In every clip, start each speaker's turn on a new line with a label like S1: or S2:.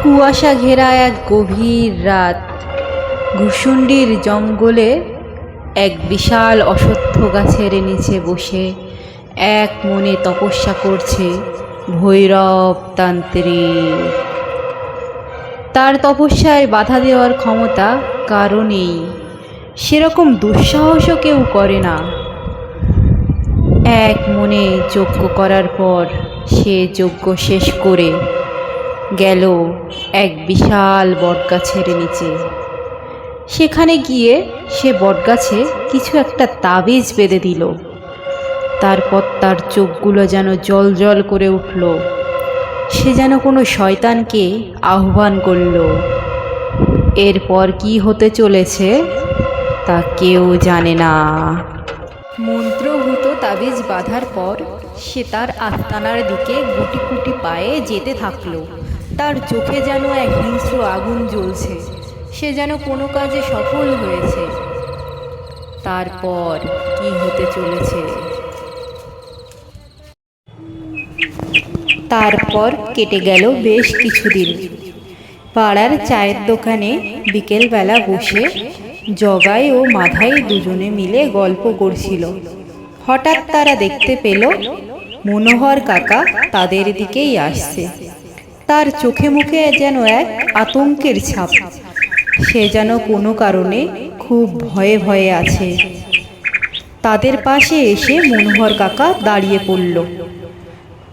S1: কুয়াশা ঘেরা এক গভীর রাত, ঘুষুন্ডির জঙ্গলে এক বিশাল অশ্বত্থ গাছের নিচে বসে এক মনে তপস্যা করছে ভৈরব তান্ত্রিক। তার তপস্যায় বাধা দেওয়ার ক্ষমতা কারো নেই, সেরকম দুঃসাহসও কেউ করে না। এক মনে যজ্ঞ করার পর সে যজ্ঞ শেষ করে গেল এক বিশাল বটগাছের নিচে। সেখানে গিয়ে সে বটগাছে কিছু একটা তাবিজ বেঁধে দিল। তারপর তার চোখগুলো যেন জ্বলজ্বল করে উঠল, সে যেন কোনো শয়তানকে আহ্বান করল। এরপর কি হতে চলেছে তা কেউ জানে না। মন্ত্রভূত তাবিজ বাঁধার পর সে তার আস্তানার দিকে গুটি গুটি পায়ে যেতে থাকলো। তার চোখে যেন এক হিংস্র আগুন জ্বলছে, সে যেন কোনো কাজে সফল হয়েছে। তারপর কি হতে চলেছে? তারপর কেটে গেল বেশ কিছুদিন। পাড়ার চায়ের দোকানে বিকেলবেলা বসে জগাই ও মাধাই দুজনে মিলে গল্প করছিল। হঠাৎ তারা দেখতে পেল মনোহর কাকা তাদের দিকেই আসছে। তার চোখে মুখে যেন এক আতঙ্কের ছাপ, সে যেন কোনো কারণে খুব ভয়ে ভয়ে আছে। তাদের পাশে এসে মনোহর কাকা দাঁড়িয়ে পড়ল।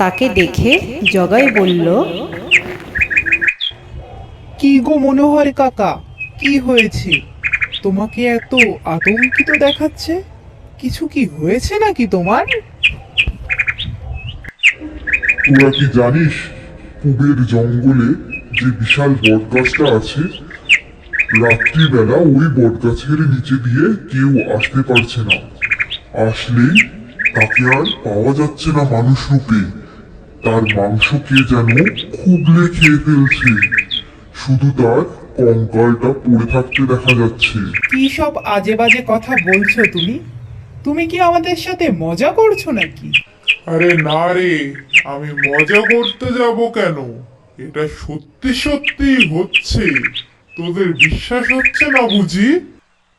S1: তাকে দেখে জগাই বলল,
S2: কি গো মনোহর কাকা, কি হয়েছে? তোমাকে এত আতঙ্কিত দেখাচ্ছে, কিছু কি হয়েছে নাকি তোমার?
S3: তোরা কি জানিস পূবের জঙ্গলে যে বিশাল বটগাছটা আছে, রাত্রিবেলা ওই বটগাছের নিচে দিয়ে কেউ আসতে পারছে না। আসলেই তাকে আর পাওয়া যাচ্ছে না মানুষ রূপে। তার মাংসকে যেন খুবলে খেয়ে ফেলছে, শুধু তার কঙ্কালটা পড়ে থাকতে দেখা যাচ্ছে।
S2: কি সব আজে বাজে কথা বলছো তুমি? তুমি কি আমাদের সাথে মজা করছো নাকি?
S4: আরে না রে, আমি মজা করতে যাব কেন? এটা সত্যি সত্যি হচ্ছে। তোদের বিশ্বাস হচ্ছে না বুঝি?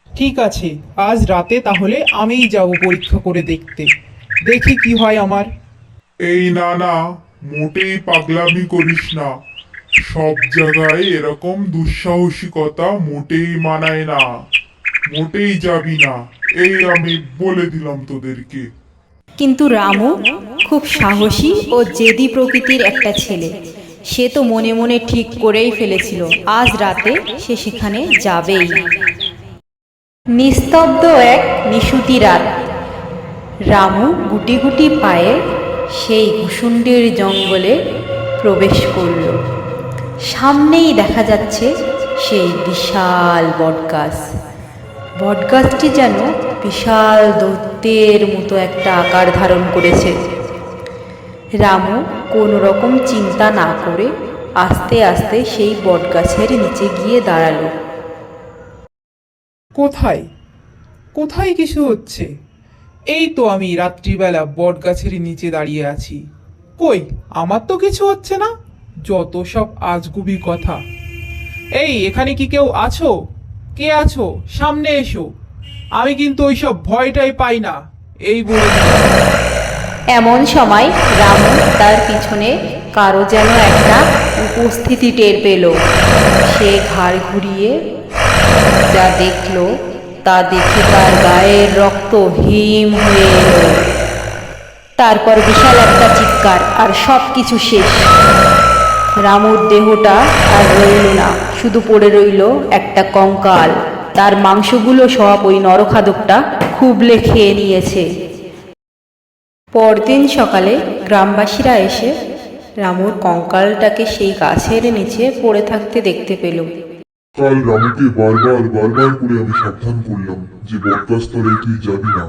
S2: ঠিক আছে, আজ রাতে তাহলে আমিই যাব পরীক্ষা করে দেখতে, দেখি কি হয় আমার।
S4: এই না না, মোটেই পাগলামি করিস না। সব জায়গায় এরকম দুঃসাহসিকতা মোটেই মানায় না। মোটেই যাবি না, এই আমি বলে দিলাম তোদেরকে।
S1: কিন্তু রামু খুব সাহসী ও জেদি প্রকৃতির একটা ছেলে। সে তো মনে মনে ঠিক করেই ফেলেছিল আজ রাতে সে সেখানে যাবেই। নিস্তব্ধ এক নিশুতি রাত। রামু গুটি গুটি পায়ে সেই ঘুষুন্ডির জঙ্গলে প্রবেশ করল। সামনেই দেখা যাচ্ছে সেই বিশাল বটগাছ। বটগাছটি যেন বিশাল দৈত্যের মতো একটা আকার ধারণ করেছে। রামু কোনো রকম চিন্তা না করে আস্তে আস্তে সেই বটগাছের নিচে গিয়ে দাঁড়ালো।
S2: কোথায় কোথায় কিছু হচ্ছে? এই তো আমি রাত্রিবেলা বটগাছের নিচে দাঁড়িয়ে আছি, কই আমার তো কিছু হচ্ছে না। যত সব আজগুবি কথা। এই এখানে কি কেউ আছো? কে আছো? সামনে এসো, আমি কিন্তু ওইসব ভয়টাই পাই না, এই বলে দিলাম।
S1: এমন সময় রামু তার পিছনে কারো যেন একটা উপস্থিতি টের পেল। সে ঘাড় ঘুরিয়ে যা দেখল তা দেখে তার গায়ের রক্ত হিম হয়ে এলো। তারপর বিশাল একটা চিৎকার, আর সব কিছু শেষ। রামুর দেহটা আর রইল না, শুধু পড়ে রইল একটা কঙ্কাল। তার মাংসগুলো সব ওই নরখাদকটা খুবলে খেয়ে নিয়েছে। পরদিন সকালে গ্রামবাসীরা এসে রামুর কঙ্কালটাকে সেই গাছের নিচে পড়ে থাকতে দেখতে পেল।
S3: কাল রামুকে বারবার বারবার করে আমি সাবধান করলাম যে বটগাছ তলায় তুই যাবি না,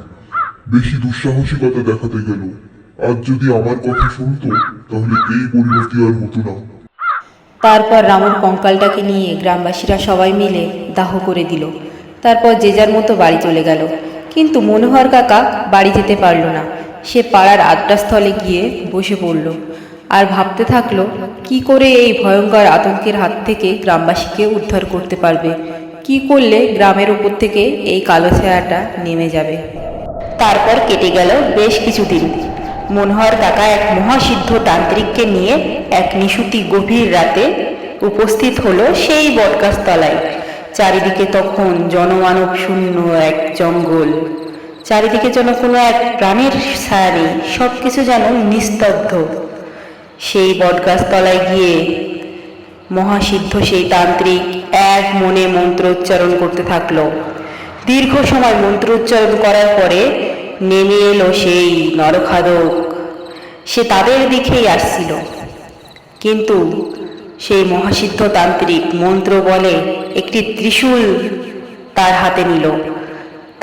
S3: বেশি দুঃসাহসিকতা দেখাতে গেল। আজ যদি আমার কথা শুনতো তাহলে এই পরিণতি আর হতো না।
S1: তারপর রামুর কঙ্কালটাকে নিয়ে গ্রামবাসীরা সবাই মিলে দাহ করে দিল। তারপর যে যার মতো বাড়ি চলে গেল। কিন্তু মনোহর কাকা বাড়ি যেতে পারল না। সে পাড়ার আড্ডাস্থলে গিয়ে বসে পড়ল। আর ভাবতে থাকলো কি করে এই ভয়ঙ্কর আতঙ্কের হাত থেকে গ্রামবাসীকে উদ্ধার করতে পারবে, কি করলে গ্রামের উপর থেকে এই কালো ছায়াটা নেমে যাবে। তারপর কেটে গেল বেশ কিছুদিন। মনোহর কাকা এক মহাসিদ্ধ তান্ত্রিককে নিয়ে এক নিশুতি গভীর রাতে উপস্থিত হলো সেই বটগাছ তলায়। চারিদিকে তখন জনমানব শূন্য এক জঙ্গল, চারিদিকে যেন কোনো এক প্রাণের ছায়া নেই, সবকিছু যেন নিস্তব্ধ। সেই বটগাছ তলায় গিয়ে মহাসিদ্ধ সেই তান্ত্রিক এক মনে মন্ত্র উচ্চারণ করতে থাকলো। দীর্ঘ সময় মন্ত্র উচ্চারণ করার পরে নেমে এলো সেই নরখাদক। সে তাদের দিকেই আসছিল, কিন্তু সেই মহাসিদ্ধ তান্ত্রিক মন্ত্র বলে একটি ত্রিশূল তার হাতে নিল।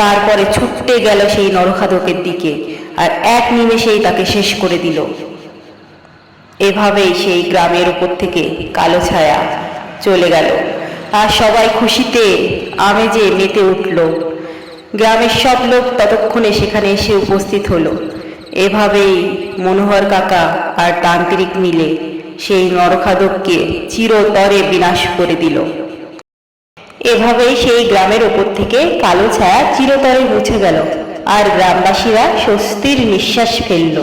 S1: তারপরে ছুটে গেল সেই নরখাদকের দিকে আর এক নিমেষেই তাকে শেষ করে দিল। এভাবেই সেই গ্রামের উপর থেকে কালো ছায়া চলে গেল, আর সবাই খুশিতে আমেজে মেতে উঠল। গ্রামের সব লোক ততক্ষণে সেখানে এসে উপস্থিত হলো। এভাবেই মনোহর কাকা আর তান্ত্রিক মিলে সেই নরখাদককে চিরতরে বিনাশ করে দিল। এভাবেই সেই গ্রামের ওপর থেকে কালো ছায়া চিরতরে মুছে গেল, আর গ্রামবাসীরা স্বস্তির নিঃশ্বাস ফেলল।